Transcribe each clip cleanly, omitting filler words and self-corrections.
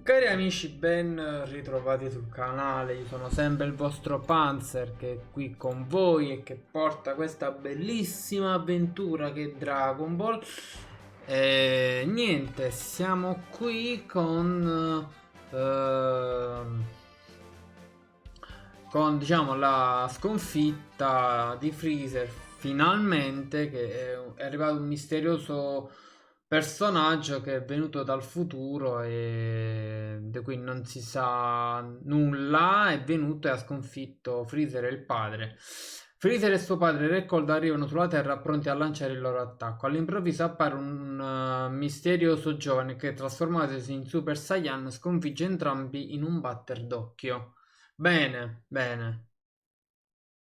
Cari amici, ben ritrovati sul canale. Io sono sempre il vostro Panzer che è qui con voi e che porta questa bellissima avventura che è Dragon Ball. E niente, siamo qui con diciamo la sconfitta di Freezer finalmente, che è arrivato un misterioso personaggio che è venuto dal futuro e di cui non si sa nulla. È venuto e ha sconfitto Freezer e il padre. Freezer e suo padre Re Cold arrivano sulla Terra pronti a lanciare il loro attacco. All'improvviso appare un misterioso giovane che, trasformatosi in Super Saiyan, sconfigge entrambi in un batter d'occhio. Bene, bene.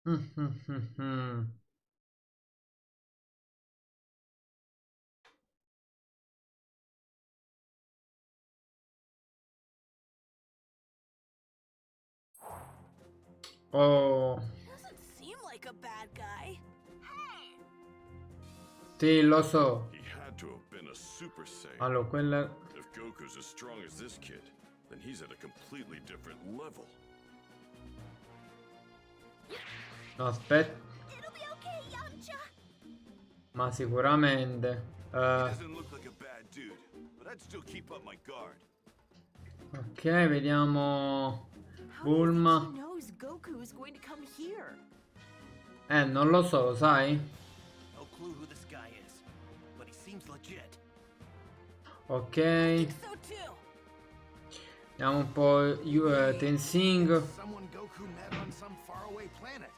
Mm, mm, mm, mm. Oh, Doesn't seem like a bad guy. sì, lo so. He had to have been a Super Saiyan. Allora, quella... If Goku's as strong as this kid, then he's at a completely different level. No, aspetta. It'll be okay, Yamcha. Ma sicuramente. He doesn't look like a bad dude, but I'd still keep up my guard. Ok, vediamo. How do you think Bulma. he knows Goku is going to come here? Non lo so, sai? No clue who this guy is, but he seems legit. Ok. Think so too. Vediamo un po' Tenzing. Someone Goku met on some faraway planet.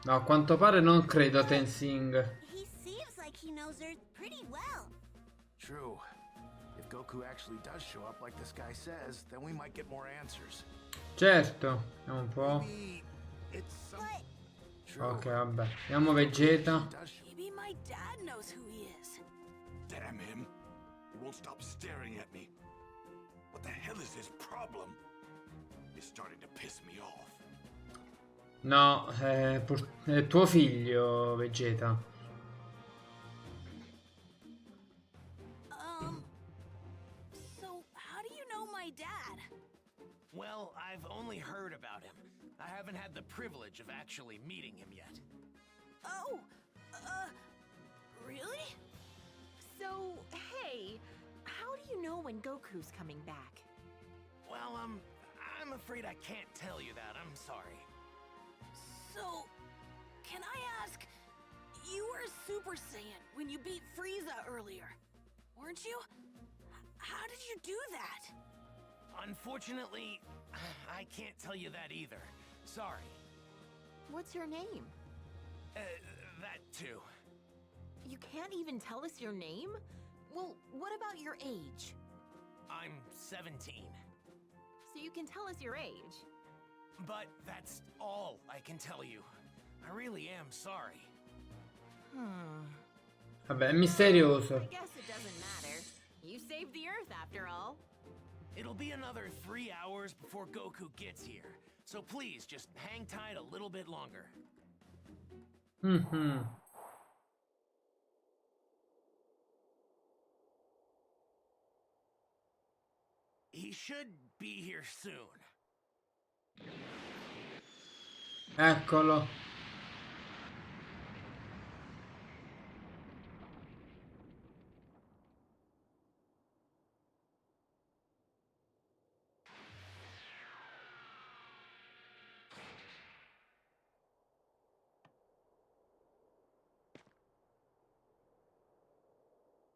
No, a quanto pare non credo Tenzing. He seems like he knows Earth pretty well. True. If Goku actually does show up like this guy says, then we might get more answers. Certo. Vediamo un po'. Maybe it's some... But True. Ok, vabbè. Vediamo Vegeta. maybe my dad knows who he is. Damn him. He won't stop staring at me. What the hell is his problem? He's starting to piss me off. No, è tuo figlio, Vegeta. So how do you know my dad? Well, I've only heard about him. I haven't had the privilege of actually meeting him yet. Oh, really? So, hey, how do you know when Goku's coming back? Well, I'm afraid I can't tell you that. I'm sorry. So, can I ask, you were a Super Saiyan when you beat Frieza earlier, weren't you? How did you do that? Unfortunately, I can't tell you that either. Sorry. What's your name? That too. You can't even tell us your name? Well, what about your age? I'm 17. So you can tell us your age. But that's all I can tell you. I really am sorry. Vabbè, è misterioso. I guess it doesn't matter. You saved the Earth after all. It'll be another 3 hours before Goku gets here. So please, just hang tight a little bit longer. Mhm. He should be here soon. Eccolo.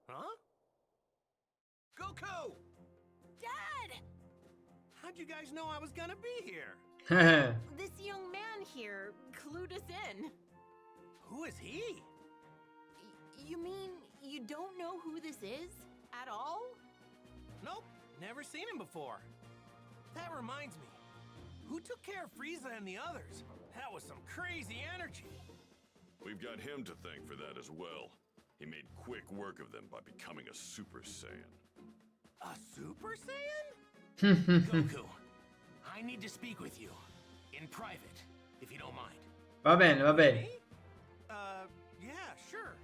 Huh? Goku! Dad! How'd you guys know I was gonna be here? This young man here clued us in. Who is he? You mean you don't know who this is? At all? Nope, never seen him before. That reminds me. Who took care of Frieza and the others? That was some crazy energy. We've got him to thank for that as well. He made quick work of them by becoming a Super Saiyan. A Super Saiyan? Goku, I need to speak with you. In private, if you don't mind. Va bene, va bene. Me? Yeah, sure.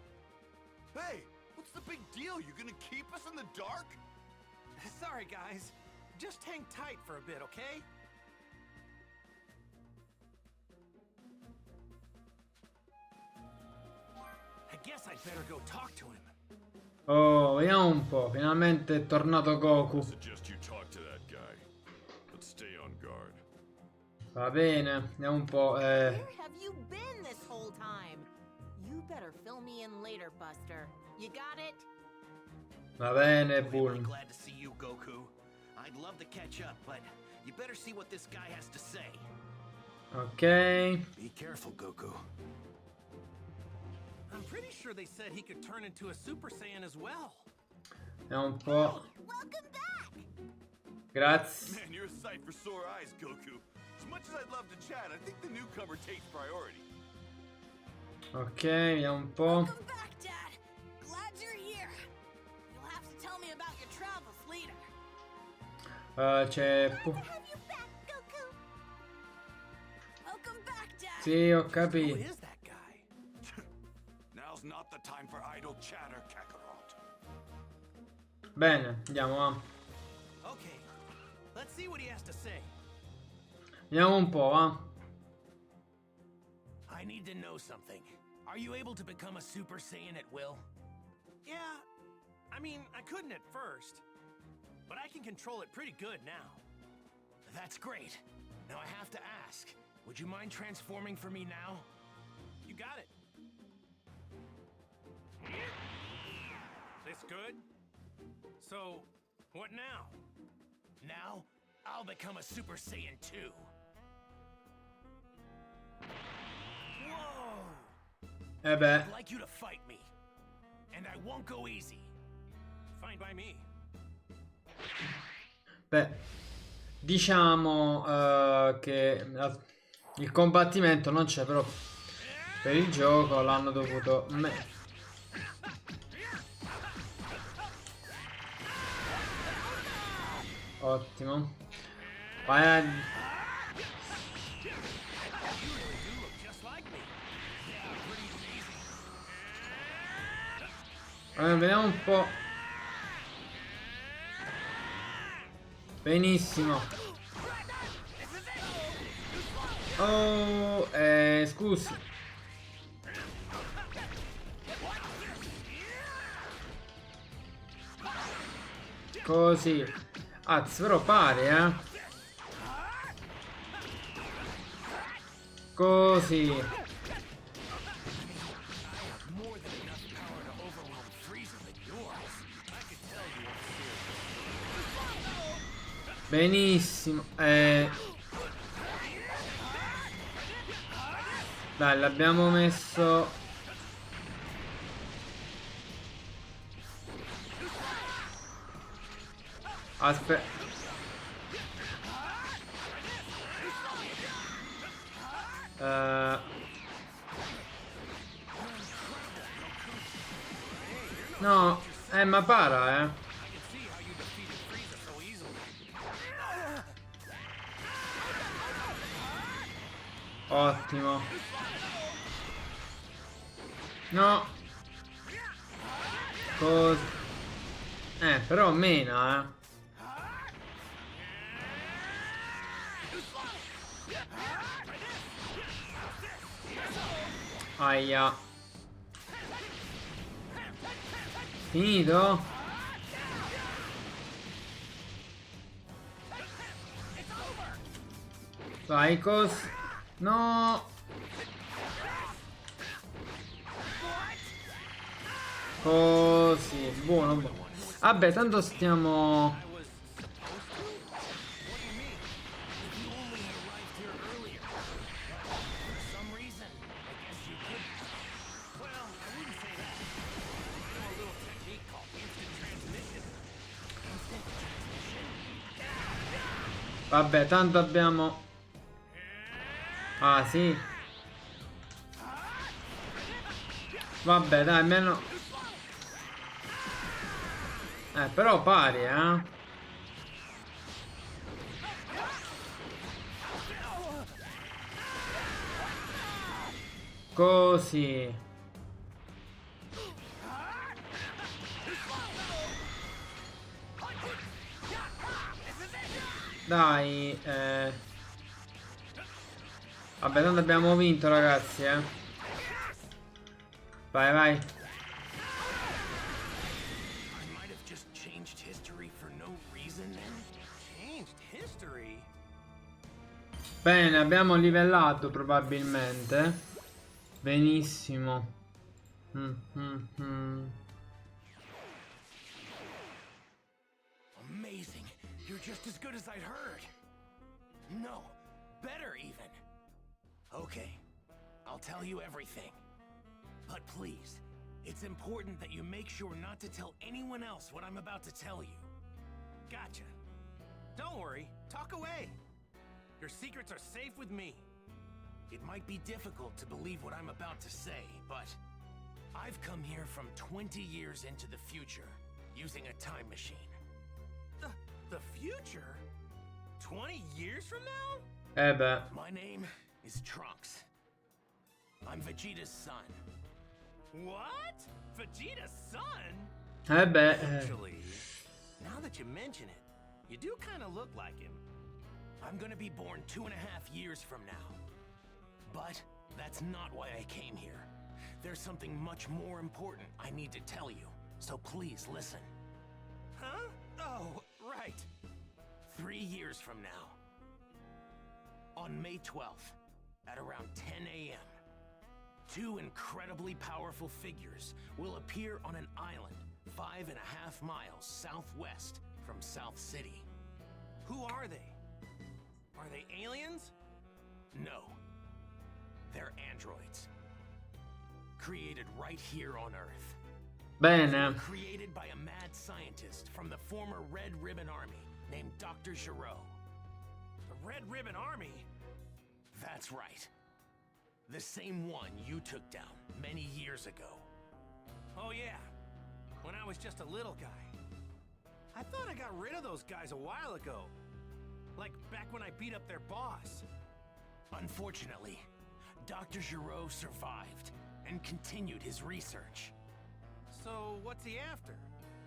Hey, what's the big deal? You gonna keep us in the dark? Sorry, guys. Just hang tight for a bit, okay? I guess I'd better go talk to him. Oh, vediamo un po'. Finalmente è tornato Goku. Suggest you talk to that guy, but stay on guard. Va bene, vediamo un po'. Where have you been this whole time? You better fill me in later, Buster. You got it? Va bene, Really bull. glad to see you, Goku. I'd love to catch up, but you better see what this guy has to say. Ok. Be careful, Goku. I'm pretty sure they said he could turn into a Super Saiyan as well. Vediamo un po'. Welcome back! Grazie. Man, you're a sight for sore eyes, Goku. As much as I'd love to chat, I think the newcomer takes priority. Ok, vediamo un po'. Welcome back, Dad! Glad you're here! You'll have to tell me about your travels later. C'è. Have you back, Goku? Welcome back, Dad! Sì, ho Who capito. is that guy? Now's not the time for idle chatter, Kakarot. Bene, andiamo, va. Okay, let's see what he has to say. Vediamo un po', va. I need to know something. Are you able to become a Super Saiyan at will? Yeah, I mean, I couldn't at first, but I can control it pretty good now. That's great. Now I have to ask, would you mind transforming for me now? You got it. This good? So, what now? Now, I'll become a Super Saiyan 2. Whoa! Eh beh. I'd like you to fight me. And I won't go easy. Fine by me. Beh. Diciamo che il combattimento non c'è, però per il gioco l'hanno dovuto Ottimo. Vai. Vediamo un po'. Benissimo. Oh, scusi. Così. Azz, però pare, Così. Benissimo. Dai, l'abbiamo messo. Aspetta. No, ma para, Ottimo. No. Però mena, Aia. Finito? Vai, no. Così, buono, buono. Vabbè, tanto stiamo. Vabbè, tanto abbiamo. Ah, sì. Vabbè, dai, almeno. Però pari, Così. Dai, vabbè, tanto abbiamo vinto, ragazzi, eh. Vai, vai. I might have just changed history for no reason then. Changed history? Bene, abbiamo livellato probabilmente. Benissimo. Mm, mm, mm. Amazing. You're just as good as I'd heard. No, better even. Okay, I'll tell you everything. But please, it's important that you make sure not to tell anyone else what I'm about to tell you. Gotcha. Don't worry, talk away. Your secrets are safe with me. It might be difficult to believe what I'm about to say, but I've come here from 20 years into the future using a time machine. The future? 20 years from now? Beh. My name is Trunks. I'm Vegeta's son. What? Vegeta's son? Beh. Actually, now that you mention it, you do kind of look like him. I'm gonna be born 2.5 years from now. But that's not why I came here. There's something much more important I need to tell you, so please listen. Huh? Oh, right. 3 years from now, on May 12th, at around 10 a.m., 2 incredibly powerful figures will appear on an island 5.5 miles southwest from South City. Who are they? Are they aliens? No. They're androids. Created right here on Earth. Bene. Created by a mad scientist from the former Red Ribbon Army named Dr. Giraud. The Red Ribbon Army? That's right. The same one you took down many years ago. Oh yeah, when I was just a little guy. I thought I got rid of those guys a while ago. Like back when I beat up their boss. Unfortunately, Dr. Giraud survived and continued his research. So what's he after?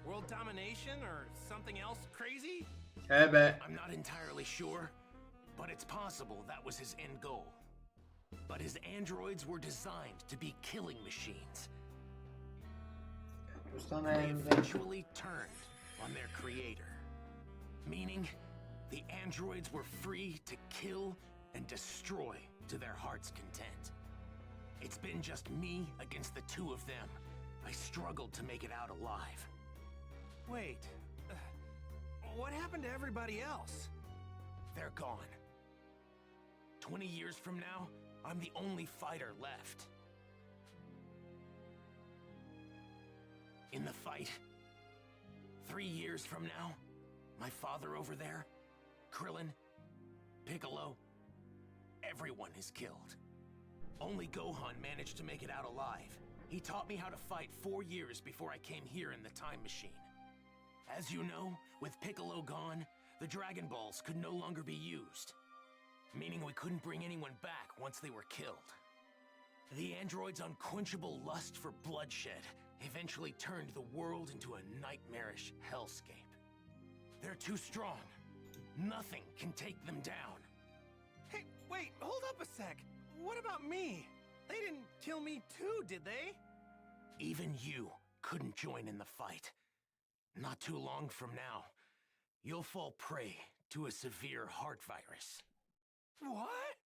World domination or something else crazy? Beh. I'm not entirely sure, but it's possible that was his end goal. But his androids were designed to be killing machines. They Giustamente. eventually turned on their creator. Meaning, the androids were free to kill and destroy to their heart's content. It's been just me against the two of them. I struggled to make it out alive. Wait, what happened to everybody else? They're gone. 20 years from now, I'm the only fighter left. In the fight, 3 years from now, my father over there, Krillin, Piccolo, everyone is killed. Only Gohan managed to make it out alive. He taught me how to fight 4 years before I came here in the time machine. As you know, with Piccolo gone, the Dragon Balls could no longer be used. Meaning we couldn't bring anyone back once they were killed. The android's unquenchable lust for bloodshed eventually turned the world into a nightmarish hellscape. They're too strong. Nothing can take them down. Hey, wait, hold up a sec. What about me? They didn't kill me too, did they? Even you couldn't join in the fight. Not too long from now, you'll fall prey to a severe heart virus. What?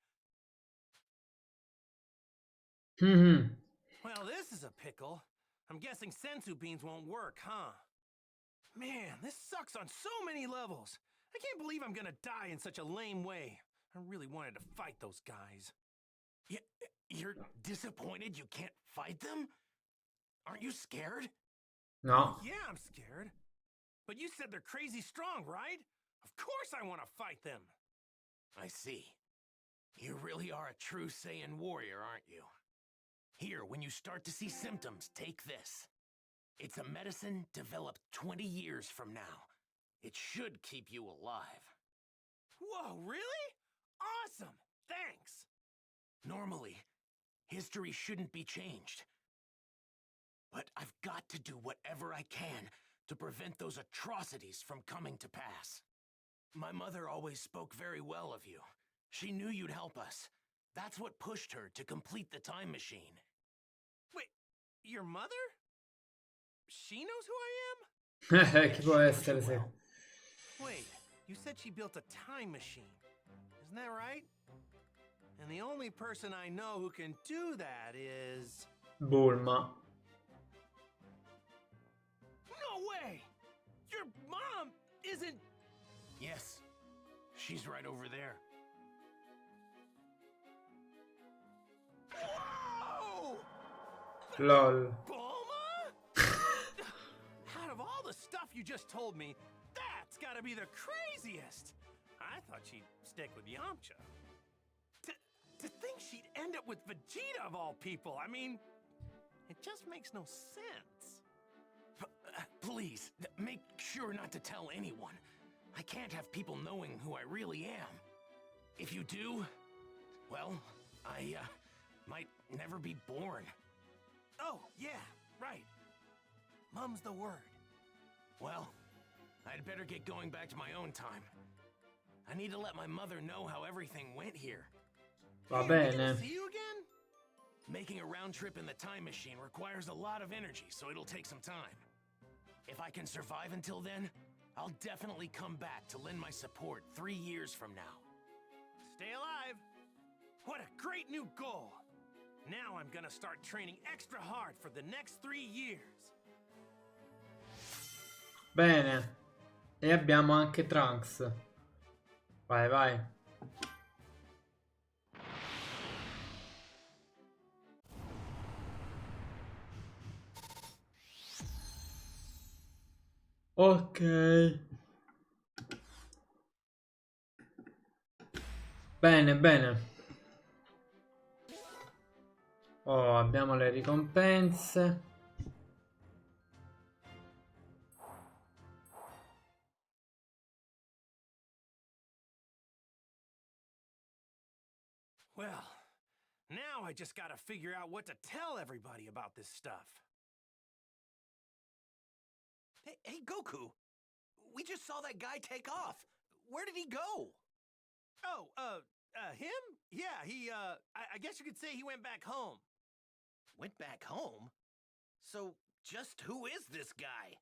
Mhm. Well, this is a pickle. I'm guessing sensu beans won't work, huh? Man, this sucks on so many levels. I can't believe I'm gonna die in such a lame way. I really wanted to fight those guys. You're disappointed you can't fight them? Aren't you scared? No. Yeah, I'm scared. But you said they're crazy strong, right? Of course I want to fight them. I see. You really are a true Saiyan warrior, aren't you? Here, when you start to see symptoms, take this. It's a medicine developed 20 years from now. It should keep you alive. Whoa, really? Awesome! Thanks! Normally, history shouldn't be changed. But I've got to do whatever I can to prevent those atrocities from coming to pass. My mother always spoke very well of you. She knew you'd help us. That's what pushed her to complete the time machine. Wait, your mother? She knows who I am? Chi può essere se... Wait, you said she built a time machine. Isn't that right? And the only person I know who can do that is... Bulma. No way! Your mom isn't... Yes, she's right over there. Whoa! LOL. Bulma? Out of all the stuff you just told me, that's gotta be the craziest! I thought she'd stick with Yamcha. To think she'd end up with Vegeta of all people, I mean, it just makes no sense. Please, make sure not to tell anyone. I can't have people knowing who I really am. If you do, well, I might never be born. Oh, yeah, right. Mum's the word. Well, I'd better get going back to my own time. I need to let my mother know how everything went here. Va Hey, are we gonna bene. see you again? Making a round trip in the time machine requires a lot of energy, so it'll take some time. If I can survive until then, I'll definitely come back to lend my support 3 years from now. Stay alive. What a great new goal. Now I'm gonna start training extra hard for the next 3 years. Bene. E abbiamo anche Trunks. Vai, vai. Ok. Bene, bene. Oh, abbiamo le ricompense. Well, now I just gotta figure out what to tell everybody about this stuff. Hey, Goku! We just saw that guy take off. Where did he go? Oh, him? Yeah, I guess you could say he went back home. Went back home? So, just who is this guy?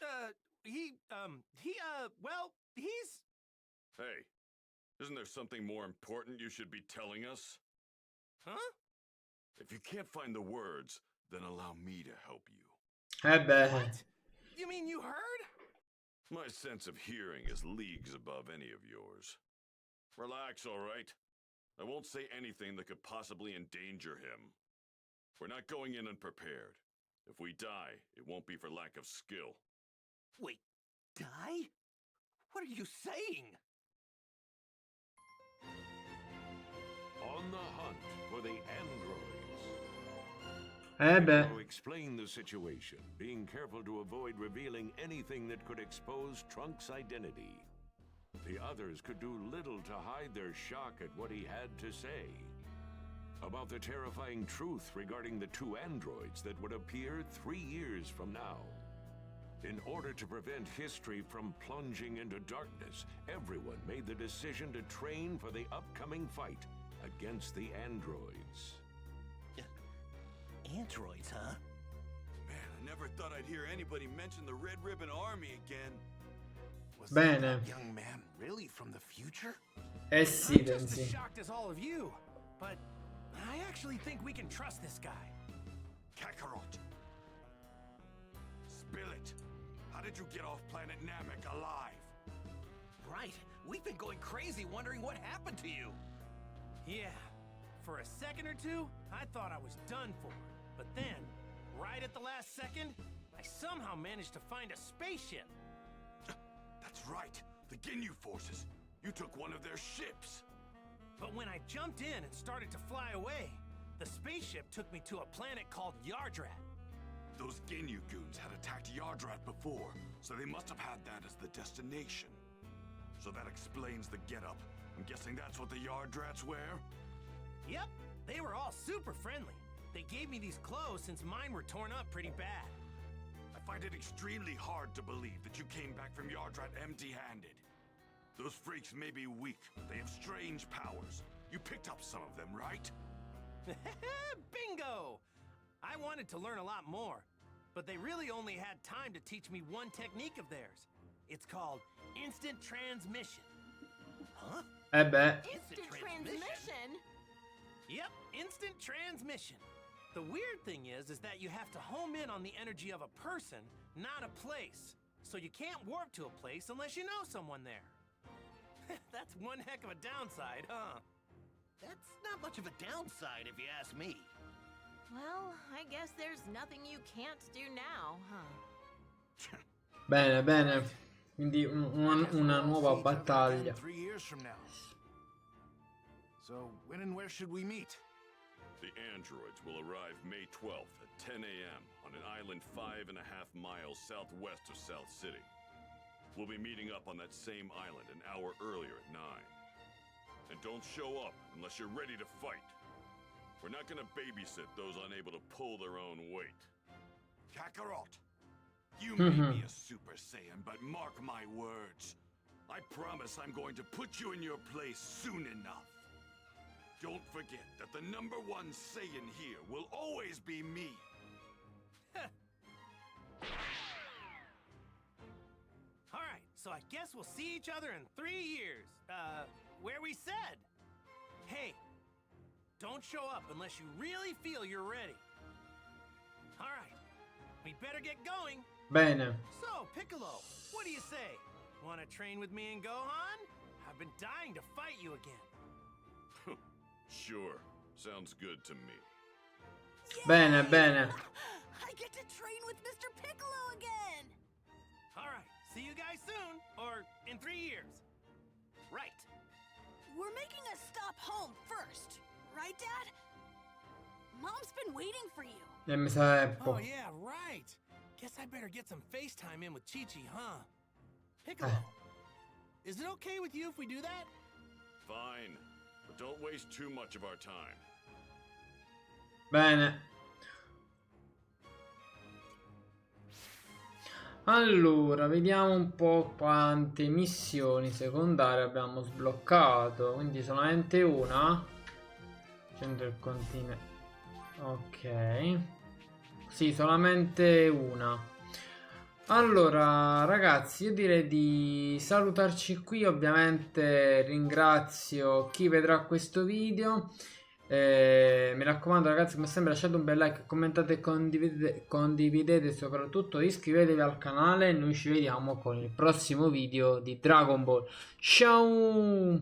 Well, he's... Hey, isn't there something more important you should be telling us? Huh? If you can't find the words, then allow me to help you. Eh beh. What? You mean you heard? My sense of hearing is leagues above any of yours. Relax, all right? I won't say anything that could possibly endanger him. We're not going in unprepared. If we die, it won't be for lack of skill. Wait, die? What are you saying? On the hunt for the androids. Eh beh. To explain the situation, being careful to avoid revealing anything that could expose Trunks' identity. The others could do little to hide their shock at what he had to say. About the terrifying truth regarding the 2 androids that would appear 3 years from now. In order to prevent history from plunging into darkness, everyone made the decision to train for the upcoming fight against the androids. Androids, huh? Man, I never thought I'd hear anybody mention the Red Ribbon Army again. Was Bene. that young man really from the future? Eh sì, I'm just as pensi. shocked as all of you, but I actually think we can trust this guy. Kakarot! Spill it! How did you get off planet Namek alive? Right. We've been going crazy wondering what happened to you. Yeah, for a second or two, I thought I was done for. But then, right at the last second, I somehow managed to find a spaceship. That's right, the Ginyu forces. You took one of their ships. But when I jumped in and started to fly away, the spaceship took me to a planet called Yardrat. Those Ginyu goons had attacked Yardrat before, so they must have had that as the destination. So that explains the getup. I'm guessing that's what the Yardrats wear? Yep, they were all super friendly. They gave me these clothes since mine were torn up pretty bad. I find it extremely hard to believe that you came back from Yardrat empty-handed. Those freaks may be weak, but they have strange powers. You picked up some of them, right? Bingo! I wanted to learn a lot more, but they really only had time to teach me one technique of theirs. It's called instant transmission. Huh? Eh beh. Instant transmission? Yep, instant transmission. The weird thing is that you have to home in on the energy of a person, not a place. So you can't warp to a place unless you know someone there. That's one heck of a downside, huh? That's not much of a downside if you ask me. Well, I guess there's nothing you can't do now, huh? Bene, bene. Quindi una nuova battaglia. 3 years from now. So, when and where should we meet? The androids will arrive May 12th at 10 a.m. on an island 5.5 miles southwest of South City. We'll be meeting up on that same island an hour earlier at 9. And don't show up unless you're ready to fight. We're not gonna babysit those unable to pull their own weight. Kakarot, you may be a Super Saiyan, but mark my words. I promise I'm going to put you in your place soon enough. Don't forget that the #1 Saiyan here will always be me. Alright, so I guess we'll see each other in 3 years. Where we said. Hey, don't show up unless you really feel you're ready. Alright, we better get going. Bene. So, Piccolo, what do you say? Wanna train with me and Gohan? I've been dying to fight you again. Sure, sounds good to me. Bene, bene. I get to train with Mr. Piccolo again! Alright, see you guys soon, or in 3 years. Right. We're making a stop home first, right, Dad? Mom's been waiting for you. E mi sa Eppo. Oh yeah, right. Guess I better get some FaceTime in with Chi-Chi, huh? Piccolo, is it okay with you if we do that? Fine, but don't waste too much of our time. Bene. Allora, vediamo un po' quante missioni secondarie abbiamo sbloccato. Quindi solamente una. Centro il continente. Ok. Sì, solamente una. Allora, ragazzi, io direi di salutarci qui. Ovviamente ringrazio chi vedrà questo video. Mi raccomando, ragazzi, come sempre lasciate un bel like, commentate e condividete, soprattutto iscrivetevi al canale. Noi ci vediamo con il prossimo video di Dragon Ball. Ciao.